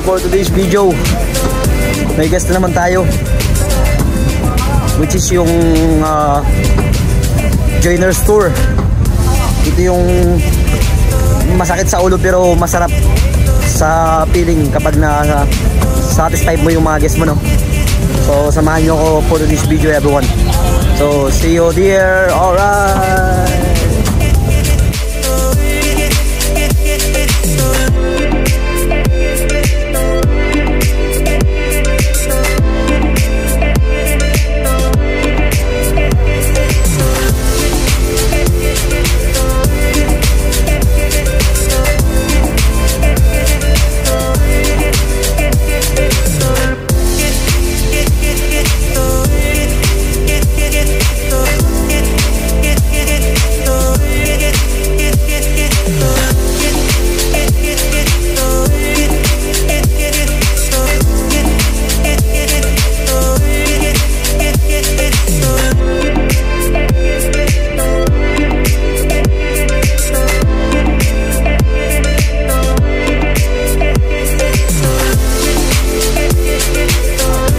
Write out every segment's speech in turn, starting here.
for today's video, may guest na naman tayo, which is yung Joiners Tour. Ito yung masakit sa ulo pero masarap sa feeling kapag na satisfied mo yung mga guest mo, no? So samahan nyo ako for today's video, everyone. So see you there. Alright.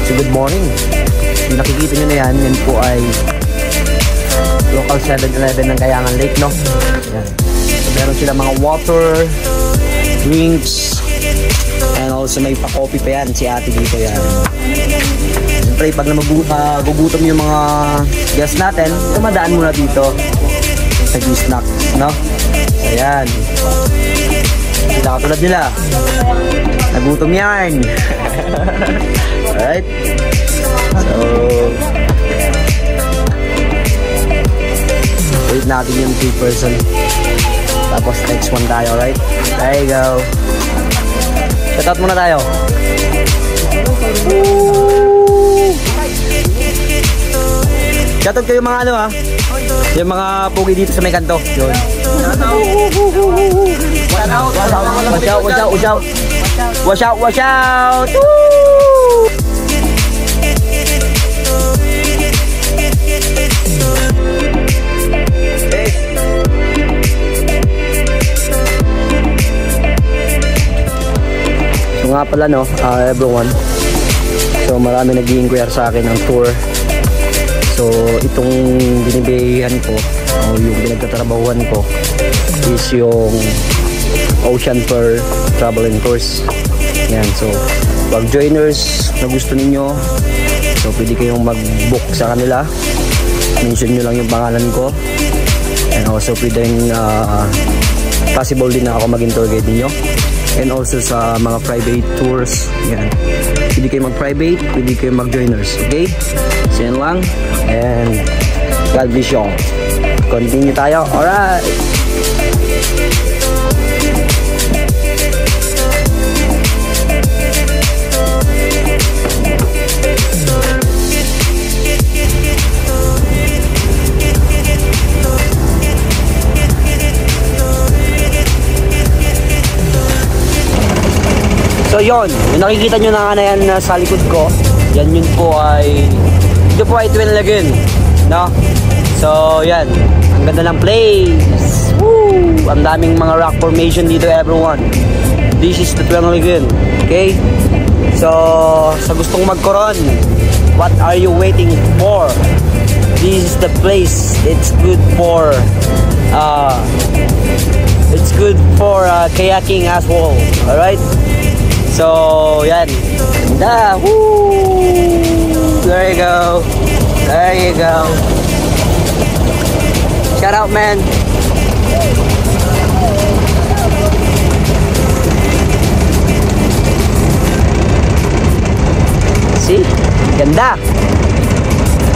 Good morning. Yung nakikita nyo na yan, yan po ay local 7-Eleven ng Kayangan Lake, no? Yan. So meron sila mga water, drinks, and also may pa-coffee pa yan, si ate dito yan. Siyempre pag gugutom yung mga guests natin, tumadaan muna dito sa G-Snacks, no? Ayan. Sila katulad nila, nagutom yan. Alright. So wait natin yung 2 person. Tapos next one tayo, right? There you go. Shout out muna tayo. Shout out kayo mga ano ha, yung mga pugi dito sa may kanto. Yun. Watch out, watch out, watch out, watch out. Watch out, watch out. Woo! So nga pala, no, everyone. So marami nag-i-inquire sa akin ng tour. So itong binibihan ko o yung pinagtatrabahuan ko is yung Ocean Pearl Travel and Tours. Yan, so pag joiners na gusto ninyo, so pwede kayong mag-book sa kanila. Mention nyo lang yung pangalan ko. And also pwede possible din na ako maging tour guide ninyo. And also sa mga private tours, yan, pwede kayo mag-private, pwede kayo mag-joiners. Okay? So yan lang. And God bless you all. Continue tayo. Alright. So yon, yung nakikita nyo na yan sa likod ko, yan yun po ay, ito po ay Twin Lagoon, no? So yan, ang ganda ng place. Woo! Ang daming mga rock formation dito, everyone. This is the Twin Lagoon, okay? So sa gustong magkoron, what are you waiting for? This is the place. It's good for kayaking as well. Alright? So, yan. Ganda. Woo! There you go. There you go. Shout out, man. See? Ganda.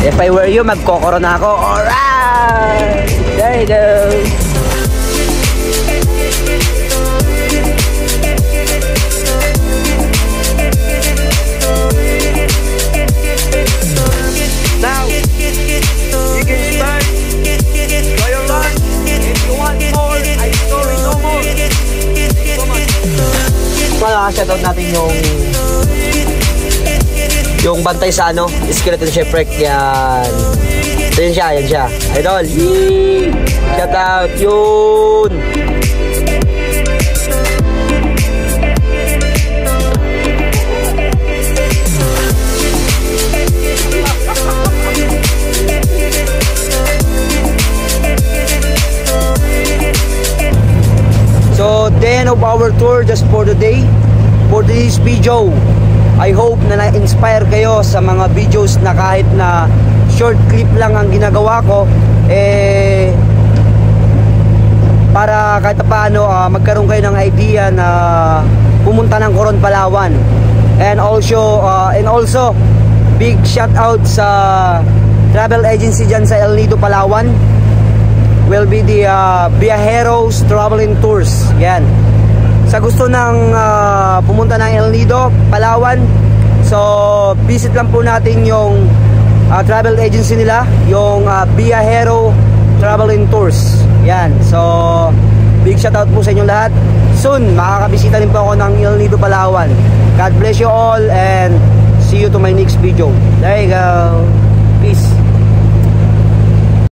If I were you, magkokoron ako. Alright! There you go. Now, you can start. Enjoy your lunch. If you want more, I'm sorry, no more. Thank you so much. Shoutout natin yung bantay sa ano, Skeleton Shipwreck. Yan. So, yan siya. Idol. Yee! Shoutout. Yun. tour just for the day. For this video, I hope na na-inspire kayo sa mga videos na kahit na short clip lang ang ginagawa ko, para kahit paano magkaroon kayo ng idea na pumunta ng Coron, Palawan. And also big shout out sa travel agency dyan sa El Nido, Palawan. Will be the Viajeros Traveling Tours. Yan. Sa gusto ng pumunta ng El Nido, Palawan, so visit lang po natin yung travel agency nila, yung Viajero Traveling Tours. Yan. So big shout out po sa inyo lahat. Soon makakabisita din po ako ng El Nido, Palawan. God bless you all and see you to my next video. There you go. Peace.